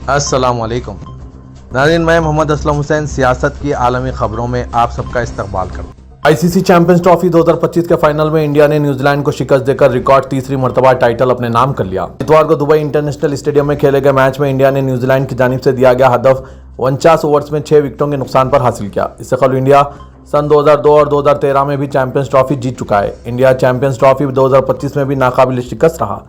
अस्सलाम वालेकुम नाज़रीन, मैं मोहम्मद असलम हुसैन सियासत की आलमी खबरों में आप सबका इस्तकबाल करता हूँ। आईसीसी चैंपियंस ट्रॉफी 2025 के फाइनल में इंडिया ने न्यूजीलैंड को शिकस्त देकर रिकॉर्ड तीसरी मर्तबा टाइटल अपने नाम कर लिया। इतवार को दुबई इंटरनेशनल स्टेडियम में खेले गए मैच में इंडिया ने न्यूजीलैंड की जानिब से दिया गया हदफ 49 ओवर्स में 6 विकेटों के नुकसान पर हासिल किया। इससे कबल इंडिया सन 2002 और 2013 में भी चैंपियंस ट्रॉफी जीत चुका है। इंडिया चैंपियंस ट्रॉफी 2025 में भी नाकाबिल शिकस्त रहा।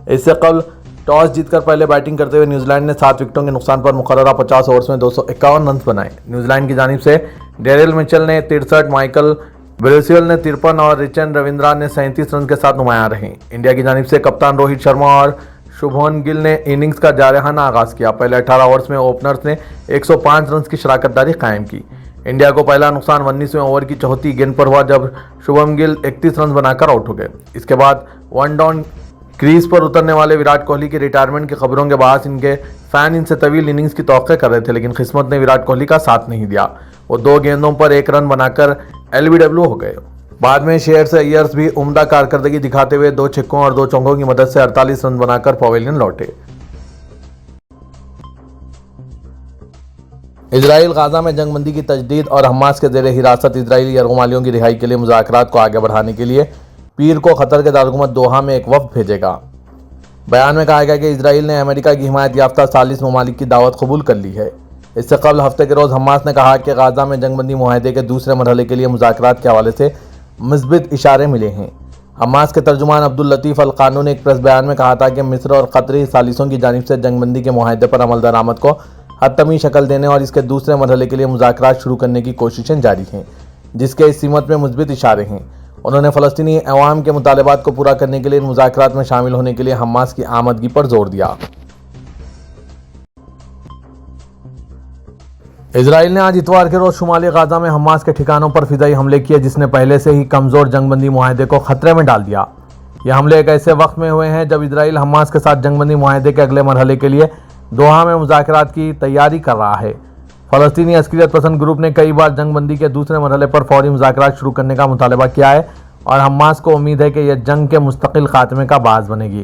इससे कबल टॉस जीतकर पहले बैटिंग करते हुए न्यूजीलैंड ने 7 विकेटों के नुकसान पर मुकर्ररा 50 ओवर्स में 251 रन बनाए। न्यूजीलैंड की जानिब से डेरिल मिचेल ने 63, माइकल ब्रेसियल ने 53 और रिचन रविंद्रा ने 37 रन के साथ नुमायां रहे। इंडिया की जानिब से कप्तान रोहित शर्मा और शुभमन गिल ने इनिंग्स का जारहाना आगाज किया। पहले 18 ओवर्स में ओपनर्स ने 105 रन की शराकतदारी कायम की। इंडिया को पहला नुकसान 19वें ओवर की 34 गेंद पर हुआ जब शुभम गिल 31 रन बनाकर आउट हो गए। इसके बाद वन डाउन क्रीज पर उतरने वाले विराट कोहली की रिटायरमेंट की खबरों के बाद इनके फैन इनसे तवील इनिंग्स की तौक़े कर रहे थे, लेकिन किस्मत ने विराट कोहली का साथ नहीं दिया। वो 2 गेंदों पर 1 रन बनाकर LBW हो गए। बाद में शेयर्स अय्यर्स भी उम्दा कारकर्दगी दिखाते हुए 2 छक्कों और 2 चौकों की मदद से 48 रन बनाकर पवेलियन लौटे। इजराइल गाजा में जंगबंदी की तजदीद और हमास के ज़ेर हिरासत इजरायली यरगमालियों की रिहाई के लिए मुज़ाकरात को आगे बढ़ाने के लिए पीर को कतर के दारकूमत दोहा में एक वफ़द भेजेगा। बयान में कहा गया कि इजराइल ने अमेरिका की हिमायत याफ्ता 40 ममालिक की दावत कबूल कर ली है। इससे कबल हफ्ते के रोज़ हमास ने कहा कि गाजा में जंगबंदी मुआहदे के दूसरे मरहले के लिए मुज़ाकरात के हवाले से मुस्बित इशारे मिले हैं। हमास के तर्जुमान अब्दुल लतीफ़ अल कानून ने एक प्रेस बयान में कहा था कि मिस्र और कतरी सालिसों की जानिब से जंगबंदी के मुआहदे पर अमल दरामद को हतमी शक्ल देने और इसके दूसरे मरहले के लिए मुज़ाकरात शुरू करने की कोशिशें जारी हैं, जिसके इस सीमत में मुस्बित इशारे हैं। उन्होंने फ़लस्तीनी अवाम के मुतालबात को पूरा करने के लिए इन मुज़ाकरात में शामिल होने के लिए हमास की आमदगी पर जोर दिया। इजराइल ने आज इतवार के रोज़ शुमाली गाजा में हमास के ठिकानों पर फ़िज़ाई हमले किए, जिसने पहले से ही कमज़ोर जंगबंदी मुआहदे को ख़तरे में डाल दिया। ये हमले एक ऐसे वक्त में हुए हैं जब इजराइल हमास के साथ जंगबंदी मुआहदे के अगले मरहले के लिए दोहा में मुज़ाकरात की तैयारी कर रहा है। फ़लस्तीनी अस्करियत पसंद ग्रुप ने कई बार जंगबंदी के दूसरे मरहले पर फौरी मुज़ाकरात शुरू करने का मुतालबा किया है और हमास को उम्मीद है कि यह जंग के मुस्तकिल खात्मे का बाज़ बनेगी।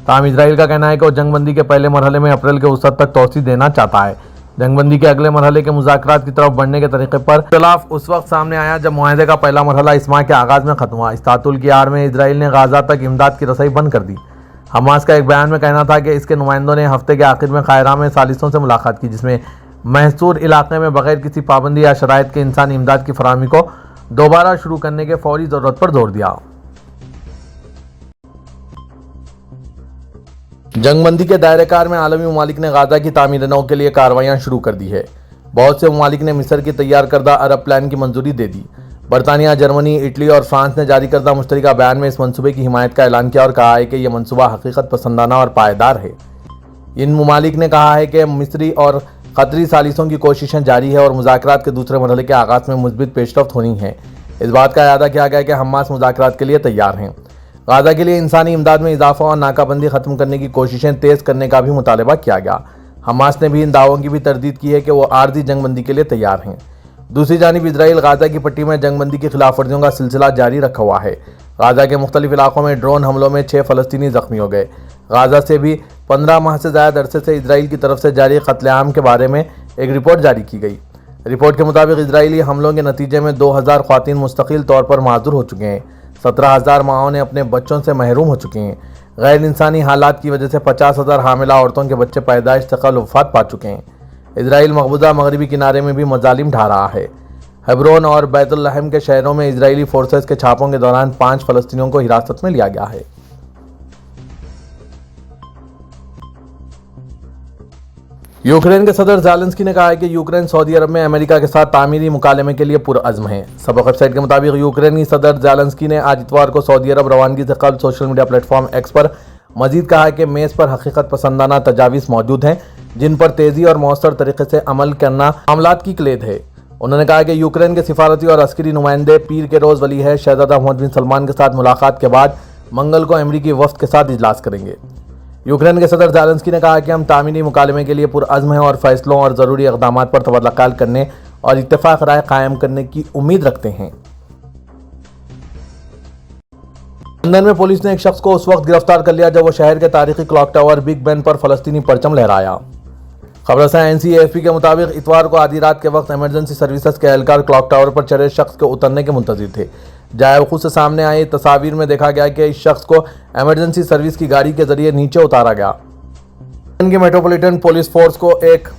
ताहम इजराइल का कहना है कि वो जंगबंदी के पहले मरहले में अप्रैल के वसत तक तोसी देना चाहता है। जंगबंदी के अगले मरहले के मुज़ाकरात की तरफ बढ़ने के तरीके पर इख्तिलाफ उस वक्त सामने आया जब मुआहदे का पहला मरहला इस माह के आगाज़ में ख़त्म हुआ। इस तातुल की आड़ में इजराइल ने गाज़ा तक इमदाद की रसाई बंद कर दी। हमास का एक बयान में कहना था कि इसके नुमाइंदों ने हफ्ते के आखिर में कायरा में सालिसों से मुलाकात की, जिसमें महसूर इलाके में बगैर किसी पाबंदी या शराइत के इंसानी इमदाद की फराहमी को दोबारा शुरू करने के फौरी ज़रूरत पर जोर दिया। जंगबंदी के दायरेकार में आलमी ममालिक ने गाजा की तामीर नौ के लिए कार्रवाइयाँ शुरू कर दी है। बहुत से ममालिक ने मिस्र की तैयार करदा अरब प्लान की मंजूरी दे दी। बरतानिया, जर्मनी, इटली और फ्रांस ने जारी करदा मुश्तरका बयान में इस मनसूबे की हिमायत का ऐलान किया और कहा है कि यह मनसूबा हकीकत पसंदाना और पायदार है। इन ममालिक ने कहा है कि मिस्री और कतरी सालिसों की कोशिशें जारी है और मुज़ाकरात के दूसरे मरहले के आगाज़ में मुस्बित पेशरफ्त होनी है। इस बात का अयादा किया गया कि हमास मुज़ाकरात के लिए तैयार हैं। गाज़ा के लिए इंसानी इमदाद में इजाफा और नाकाबंदी ख़त्म करने की कोशिशें तेज़ करने का भी मुतालबा किया गया। हमास ने भी इन दावों की भी तरदीद की है कि वो आर्जी जंगबंदी के लिए तैयार हैं। दूसरी जानिब इजराइल गाज़ा की पट्टी में जंगबंदी की खिलाफ वर्जियों का सिलसिला जारी रखा हुआ है। गाज़ा के मुख्तलिफ इलाकों में ड्रोन हमलों में 6 फ़लस्तीनी ज़ख्मी हो गए। गाज़ा से भी 15 माह से ज़्यादा अरसे से इजराइल की तरफ से जारी कत्लेआम के बारे में एक रिपोर्ट जारी की गई। रिपोर्ट के मुताबिक इजरायली हमलों के नतीजे में 2000 ख़वातीन मुस्तकिल तौर पर माजूर हो चुके हैं। 17,000 माओं ने अपने बच्चों से महरूम हो चुके हैं। गैर इंसानी हालात की वजह से 50,000 हामिला औरतों के बच्चे पैदाइश से कबल वफ़ात पा चुके हैं। इजराइल मकबूजा मगरबी किनारे में भी मजालिम ढा रहा है। हेब्रोन और बैतुल लहम के शहरों में इजरायली फोर्सेस के छापों के दौरान 5 फ़लस्तीनियों को हिरासत में लिया गया है। यूक्रेन के सदर ज़ेलेंस्की ने कहा है कि यूक्रेन सऊदी अरब में अमेरिका के साथ तामीरी मुकालमे के लिए पुरअज़्म है। सबक वेबसाइट के मुताबिक यूक्रेनी सदर ज़ेलेंस्की ने आज इतवार को सऊदी अरब रवानगी से कबल सोशल मीडिया प्लेटफॉर्म एक्स पर मजीद कहा कि मेज़ पर हकीकत पसंदाना तजावीज़ मौजूद हैं, जिन पर तेज़ी और मौसर तरीके से अमल करना मामलात की क्लेद है। उन्होंने कहा कि यूक्रेन के सिफारती और अस्करी नुमाइंदे पीर के रोज़ वली है शहज़ादा मोहम्मद बिन सलमान के साथ मुलाकात के बाद मंगल को अमरीकी वफ़द के साथ इजलास करेंगे। यूक्रेन के सदर ज़ेलेंस्की ने कहा कि हम तामीरी मुकालमे के लिए पुरअज़्म हैं और फैसलों और ज़रूरी इक़दाम पर तबादला ख्याल करने और इत्तेफ़ाक़ राय कायम करने की उम्मीद रखते हैं। लंदन में पुलिस ने एक शख्स को उस वक्त गिरफ्तार कर लिया जब वो शहर के तारीखी क्लॉक टावर बिग बेन पर फ़लस्तीनी परचम लहराया। खबरसां NCAFP के मुताबिक इतवार को आधी रात के वक्त इमरजेंसी सर्विसेज के एहलकार क्लॉक टावर पर चढ़े शख्स के उतरने के मुंतजिर थे। जाए वक़ूफ़ से सामने आई तस्वीर में देखा गया कि इस शख्स को इमरजेंसी सर्विस की गाड़ी के जरिए नीचे उतारा गया। की मेट्रोपॉलिटन पुलिस फोर्स को एक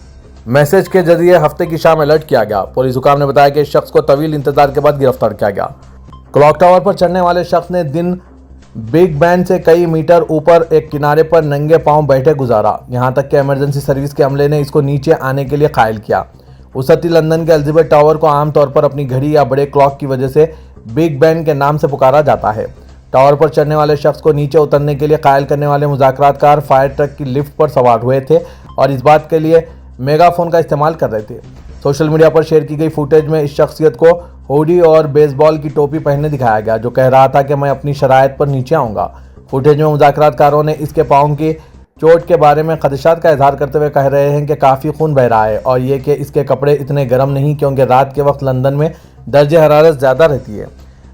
मैसेज के जरिए हफ्ते की शाम अलर्ट किया गया। पुलिस हुकाम ने बताया कि इस शख्स को तवील इंतजार के बाद गिरफ्तार किया गया। क्लॉक टावर पर चढ़ने वाले शख्स ने दिन बिग बैन से कई मीटर ऊपर एक किनारे पर नंगे पांव बैठे गुजारा, यहां तक कि इमरजेंसी सर्विस के अमले ने इसको नीचे आने के लिए कायल किया। वसती लंदन के एलिजाबेथ टावर को आमतौर पर अपनी घड़ी या बड़े क्लॉक की वजह से बिग बैन के नाम से पुकारा जाता है। टावर पर चढ़ने वाले शख्स को नीचे उतरने के लिए कायल करने वाले मुज़ाकरातकार फायर ट्रक की लिफ्ट पर सवार हुए थे और इस बात के लिए मेगाफोन का इस्तेमाल कर रहे थे। सोशल मीडिया पर शेयर की गई फुटेज में इस शख्सियत को हुडी और बेसबॉल की टोपी पहने दिखाया गया, जो कह रहा था कि मैं अपनी शराइत पर नीचे आऊँगा। फुटेज में मुज़ाकरातकारों ने इसके पाँव की चोट के बारे में खदशात का इजहार करते हुए कह रहे हैं कि काफ़ी खून बह रहा है और ये कि इसके कपड़े इतने गर्म नहीं, क्योंकि रात के वक्त लंदन में दर्जे हरारत ज़्यादा रहती है।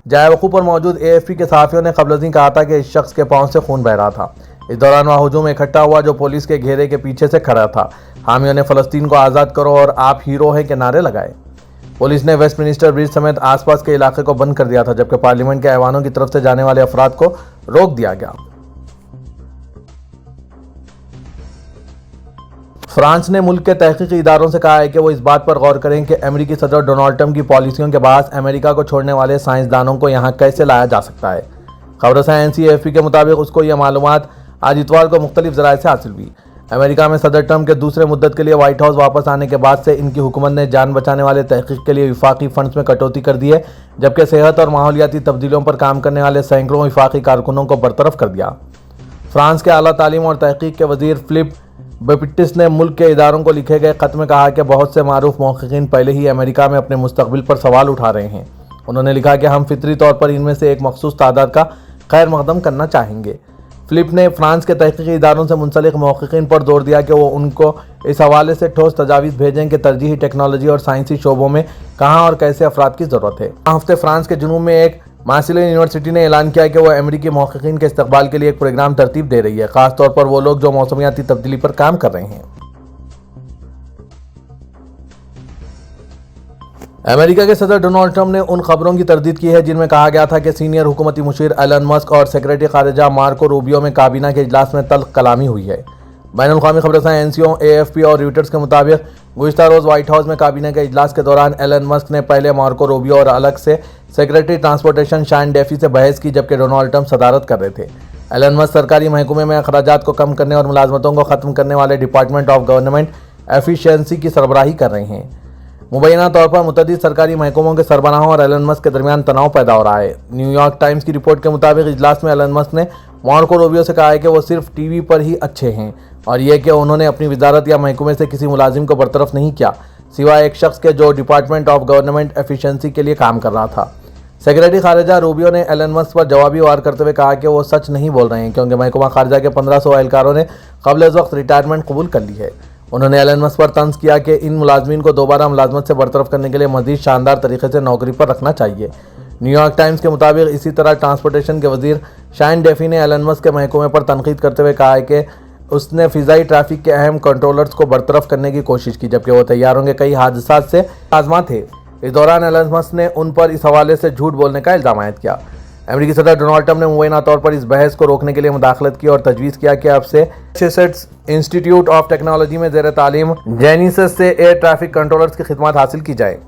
जाए वक़ूफ़ पर मौजूद AFP के सहाफ़ियों ने क़ब्ल कहा था कि इस शख्स के पाँव से खून बह रहा था। इस दौरान वह हुजूम इकट्ठा हुआ जो पुलिस के घेरे के पीछे से खड़ा था। हामियों ने फ़लस्तीन को आज़ाद करो और आप हीरो हैं के नारे लगाए। पुलिस ने वेस्टमिनिस्टर ब्रिज समेत आसपास के इलाके को बंद कर दिया था, जबकि पार्लियामेंट के ऐवानों की तरफ से जाने वाले अफराद को रोक दिया गया। फ्रांस ने मुल्क के तहकीकी इदारों से कहा है कि वो इस बात पर गौर करें कि अमेरिकी सदर डोनाल्ड ट्रंप की पॉलिसियों के बाद अमेरिका को छोड़ने वाले साइंसदानों को यहाँ कैसे लाया जा सकता है। खबरसां NCAFP के मुताबिक उसको यह मालूमात आज इतवार को मुख्तलिफ ज़राए से हासिल हुई। अमेरिका में सदर ट्रंप के दूसरे मुद्दत के लिए व्हाइट हाउस वापस आने के बाद से इनकी हुकूमत ने जान बचाने वाले तहकीक के लिए विफाकी फंड्स में कटौती कर दी है, जबकि सेहत और माहौलियाती तब्दीलियों पर काम करने वाले सैकड़ों विफाकी कारकुनों को बरतरफ कर दिया। फ्रांस के आला तालीम और तहकीक के वजीर फिलिप बेपिटिस ने मुल्क के इदारों को लिखे गए ख़त में कहा कि बहुत से मारूफ मौक़िक़ीन पहले ही अमेरिका में अपने मुस्तक़बिल पर सवाल उठा रहे हैं। उन्होंने लिखा कि हम फितरी तौर पर इनमें से एक मखसूस तादाद का खैर मकदम करना चाहेंगे। फिलिप ने फ्रांस के तहकीकी इदारों से मुंसलिक मौक़िक़ीन पर जोर दिया कि वो उनको इस हवाले से ठोस तजावीज़ भेजें कि तरजीही टेक्नोलॉजी और साइंसी शोबों में कहाँ और कैसे अफराद की ज़रूरत है। हफ्ते फ्रांस के जुनूब में एक मार्सिलेन यूनिवर्सिटी ने ऐलान किया कि वह अमेरिकी मौक़िक़ीन के इस्तक़बाल के लिए एक प्रोग्राम तरतीब दे रही है, ख़ास तौर पर वो लोग जो मौसमियाती तब्दीली पर काम कर रहे हैं। अमेरिका के सदर डोनाल्ड ट्रंप ने उन खबरों की तरदीद की है जिनमें कहा गया था कि सीनियर हुकूमती मुशीर एलन मस्क और सेक्रेटरी खारिजा मार्को रूबियो में काबीना के इजलास में तल्ख़ कलामी हुई है। बैनुल-अक़वामी खबरसां NCO, AFP और रॉयटर्स के मुताबिक गुज़िश्ता रोज़ व्हाइट हाउस में काबीना के इजलास के दौरान एलन मस्क ने पहले मार्को रूबियो और अलग से सेक्रेटरी ट्रांसपोर्टेशन शाइन डेफी से बहस की, जबकि डोनाल्ड ट्रंप सदारत कर रहे थे। एलन मस्क सरकारी महकमे में अखराजात को कम करने और मुलाजमतों को ख़त्म करने वाले डिपार्टमेंट ऑफ गवर्नमेंट एफिशिएंसी की सरबराही कर रहे हैं। मुबैना तौर पर मुतअद्दिद सरकारी महकमों के सरबराहों और एलन मस्क के दरमियान तनाव पैदा हो रहा है। न्यूयॉर्क टाइम्स की रिपोर्ट के मुताबिक इजलास में एलन मस्क ने मार्को रूबियो से कहा है कि वो सिर्फ टीवी पर ही अच्छे हैं और ये कि उन्होंने अपनी वजारत या महकमे से किसी मुलाजिम को बरतरफ नहीं किया, सिवाय एक शख्स के जो डिपार्टमेंट ऑफ गवर्नमेंट एफिशिएंसी के लिए काम कर रहा था। सेक्रेटरी खारिजा रूबियो ने एलन मस्क पर जवाबी वार करते हुए कहा कि वो सच नहीं बोल रहे हैं, क्योंकि महकमा खारिजा के 1500 एहलकारों ने क़ब्ल वक्त रिटायरमेंट कबूल कर ली है। उन्होंने एलन मस्क पर तंज किया कि इन मुलाजमीन को दोबारा मुलाजमत से बरतरफ करने के लिए मज़ीद शानदार तरीके से नौकरी पर रखना चाहिए। न्यूयॉर्क टाइम्स के मुताबिक इसी तरह ट्रांसपोर्टेशन के वजीर शाइन डेफी ने एलन मस्क के महकमे पर तनकीद करते हुए कहा है कि उसने फ़िज़ाई ट्रैफिक के अहम कंट्रोलर्स को बरतरफ करने की कोशिश की, जबकि वो तैयारों के कई हादसात से आज़मा थे। इस दौरान एलन मस्क ने उन पर इस हवाले से झूठ बोलने का इल्ज़ाम आयद किया। अमेरिकी सदर डोनाल्ड ट्रंप ने मुबैना तौर पर इस बहस को रोकने के लिए मुदाखलत की और तजवीज़ किया कि अब से मैसेचुसेट्स इंस्टीट्यूट ऑफ टेक्नोलॉजी में ज़ेर तालीम जेनिसस से एयर ट्रैफिक कंट्रोलर्स की खिदमत हासिल की जाए।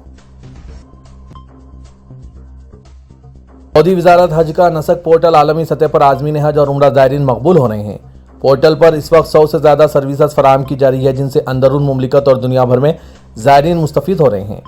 सऊदी वज़ारत हज का नसक पोर्टल आलमी सतह पर आज़मीन हज और उम्रा ज़ायरीन मकबूल हो रहे हैं। पोर्टल पर इस वक्त 100 से ज़्यादा सर्विसेज फराहम की जा रही है, जिनसे अंदरून मुमलिकत और दुनिया भर में ज़ायरीन मुस्तफ़ीद हो रहे हैं।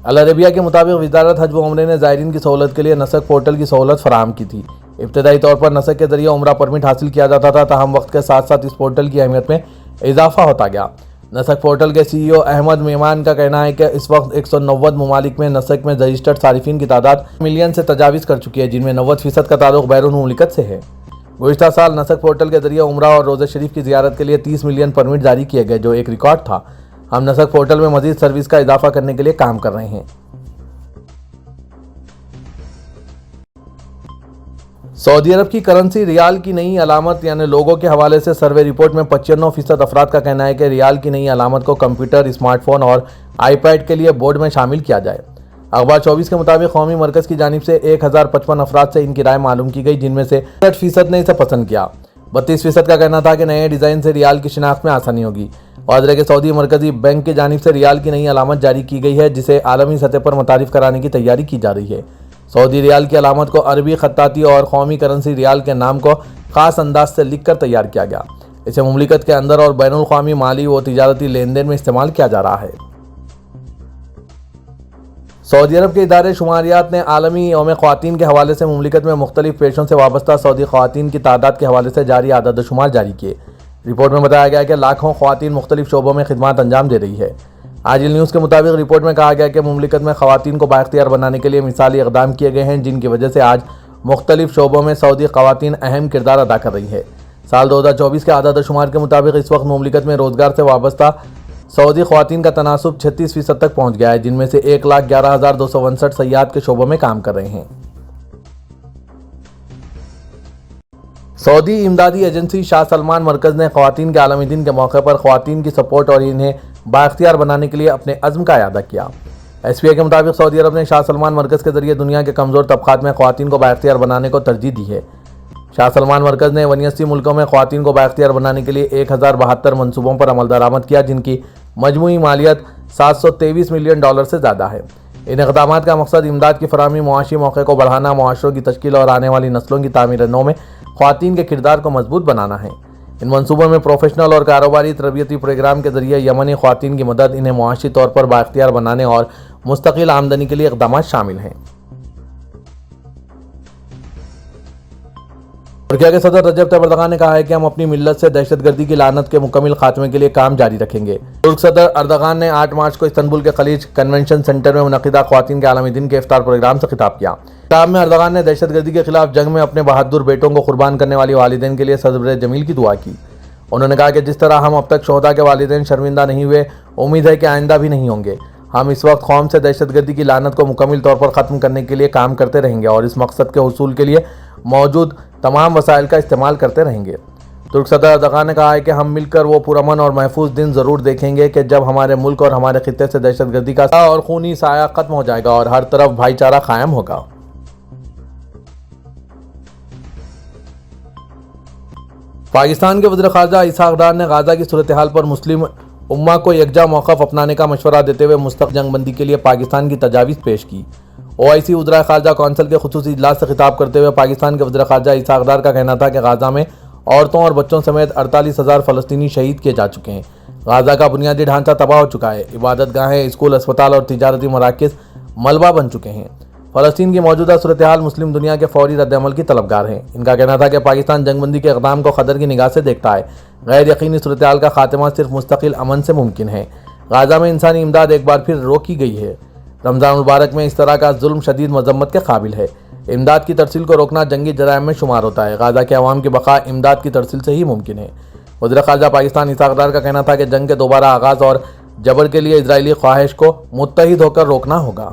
अल अरबिया के मुताबिक वज़ारत हज व उम्रे ने ज़ायरीन की सहूलत के लिए नसक पोर्टल की सहूलत फराहम की थी। इब्तदाई तौर पर नसक के जरिए उम्रा परमिट हासिल किया जाता था, ताहम वक्त के साथ साथ इस पोर्टल की अहमियत में इजाफा होता गया। नसक पोर्टल के CEO अहमद मेमान का कहना है कि इस वक्त 190 ममालिक में नसक में रजिस्टर्ड सारिफिन की तादाद मिलियन से तजावीज़ कर चुकी है, जिनमें 90% का ताल्लुक बैरून मुमलिकत से है। गुज़िश्ता साल नसक पोर्टल के जरिए उम्रा और रोज़ा शरीफ की ज़ियारत के लिए 30 मिलियन परमिट जारी किए गए, जो एक रिकॉर्ड था। हम नसक पोर्टल में मज़ीद सर्विस का इजाफा करने के लिए काम कर रहे हैं। سعودی عرب کی کرنسی ریال کی نئی علامت یعنی لوگو کے حوالے سے سروے رپورٹ میں 95% افراد کا کہنا ہے کہ ریال کی نئی علامت کو کمپیوٹر، اسمارٹ فون اور آئی پیڈ کے لیے بورڈ میں شامل کیا جائے۔ اخبار 24 کے مطابق قومی مرکز کی جانب سے 1055 افراد سے ان کی رائے معلوم کی گئی، جن میں سے 60% نے اسے پسند کیا۔ 32% کا کہنا تھا کہ نئے ڈیزائن سے ریال کی شناخت میں آسانی ہوگی۔ واضح ہے کہ سعودی مرکزی بینک کی جانب سے ریال کی نئی علامت جاری کی گئی ہے، جسے عالمی سطح پر متعارف کرانے کی تیاری کی جا رہی ہے۔ سعودی ریال کی علامت کو عربی خطاطی اور قومی کرنسی ریال کے نام کو خاص انداز سے لکھ کر تیار کیا گیا۔ اسے مملکت کے اندر اور بین الاقوامی مالی و تجارتی لین دین میں استعمال کیا جا رہا ہے۔ سعودی عرب کے ادارے شماریات نے عالمی یوم خواتین کے حوالے سے مملکت میں مختلف پیشوں سے وابستہ سعودی خواتین کی تعداد کے حوالے سے جاری اعداد و شمار جاری کیے۔ رپورٹ میں بتایا گیا کہ لاکھوں خواتین مختلف شعبوں میں خدمات انجام دے رہی ہے۔ عاجل نیوز کے مطابق رپورٹ میں کہا گیا کہ مملکت میں خواتین کو بااختیار بنانے کے لیے مثالی اقدام کیے گئے ہیں، جن کی وجہ سے آج مختلف شعبوں میں سعودی خواتین اہم کردار ادا کر رہی ہے۔ سال 2024 کے اعداد و شمار کے مطابق اس وقت مملکت میں روزگار سے وابستہ سعودی خواتین کا تناسب 36% تک پہنچ گیا ہے، جن میں سے 1,11,259 سیاحت کے شعبوں میں کام کر رہے ہیں۔ سعودی امدادی ایجنسی شاہ سلمان مرکز نے خواتین کے عالمی دن کے موقع پر خواتین کی سپورٹ اور انہیں بااختیار بنانے کے لیے اپنے عزم کا اعادہ کیا۔ ایس پی اے کے مطابق سعودی عرب نے شاہ سلمان مرکز کے ذریعے دنیا کے کمزور طبقات میں خواتین کو بااختیار بنانے کو ترجیح دی ہے۔ شاہ سلمان مرکز نے 79 ملکوں میں خواتین کو بااختیار بنانے کے لیے 1072 منصوبوں پر عمل درآمد کیا، جن کی مجموعی مالیت $723 ملین سے زیادہ ہے۔ ان اقدامات کا مقصد امداد کی فراہمی، معاشی موقع کو بڑھانا، معاشروں کی تشکیل اور آنے والی نسلوں کی تعمیر نو میں خواتین کے کردار کو مضبوط بنانا ہے۔ ان منصوبوں میں پروفیشنل اور کاروباری تربیتی پروگرام کے ذریعے یمنی خواتین کی مدد، انہیں معاشی طور پر بااختیار بنانے اور مستقل آمدنی کے لیے اقدامات شامل ہیں۔ ترکیہ کے صدر رجب طیب اردوغان نے کہا ہے کہ ہم اپنی ملت سے دہشت گردی کی لعنت کے مکمل خاتمے کے لیے کام جاری رکھیں گے۔ ترک صدر اردوغان نے 8 مارچ کو استنبول کے خلیج کنونشن سینٹر میں منعقدہ خواتین کے عالمی دن کے افطار پروگرام سے خطاب کیا۔ خطاب میں اردوغان نے دہشت گردی کے خلاف جنگ میں اپنے بہادر بیٹوں کو قربان کرنے والی والدین کے لیے صبر جمیل کی دعا کی۔ انہوں نے کہا کہ جس طرح ہم اب تک شہداء کے والدین شرمندہ نہیں ہوئے، امید ہے کہ آئندہ بھی نہیں ہوں گے۔ ہم اس وقت قوم سے دہشت گردی کی لعنت کو مکمل طور پر ختم کرنے کے لیے کام کرتے رہیں گے اور اس مقصد کے حصول کے لیے موجود تمام وسائل کا استعمال کرتے رہیں گے۔ ترک صدر اردوغان نے کہا ہے کہ ہم مل کر وہ پرامن اور محفوظ دن ضرور دیکھیں گے کہ جب ہمارے ملک اور ہمارے خطے سے دہشت گردی کا اور خونی سایہ ختم ہو جائے گا اور ہر طرف بھائی چارہ قائم ہوگا۔ پاکستان کے وزیر خارجہ اسحاق ڈار نے غزہ کی صورتحال پر مسلم امہ کو یکجا موقف اپنانے کا مشورہ دیتے ہوئے مستقل جنگ بندی کے لیے پاکستان کی تجاویز پیش کی۔ OIC وزرائے خارجہ کونسل کے خصوصی اجلاس سے خطاب کرتے ہوئے پاکستان کے وزیر خارجہ اسحاق ڈار کا کہنا تھا کہ غزہ میں عورتوں اور بچوں سمیت 48,000 فلسطینی شہید کیے جا چکے ہیں۔ غزہ کا بنیادی ڈھانچہ تباہ ہو چکا ہے، عبادت گاہیں، اسکول، اسپتال اور تجارتی مراکز ملبہ بن چکے ہیں۔ فلسطین کی موجودہ صورتحال مسلم دنیا کے فوری رد عمل کی طلبگار ہے۔ ان کا کہنا تھا کہ پاکستان جنگ بندی کے اقدام کو خطر کی نگاہ سے دیکھتا ہے۔ غیر یقینی صورتحال کا خاتمہ صرف مستقل امن سے ممکن ہے۔ غزہ میں انسانی امداد ایک بار پھر روکی گئی ہے۔ رمضان المبارک میں اس طرح کا ظلم شدید مذمت کے قابل ہے۔ امداد کی ترسیل کو روکنا جنگی جرائم میں شمار ہوتا ہے۔ غزہ کے عوام کی بقا امداد کی ترسیل سے ہی ممکن ہے۔ وزیر خارجہ پاکستان اسحاق ڈار کا کہنا تھا کہ جنگ کے دوبارہ آغاز اور جبر کے لیے اسرائیلی خواہش کو متحد ہو کر روکنا ہوگا۔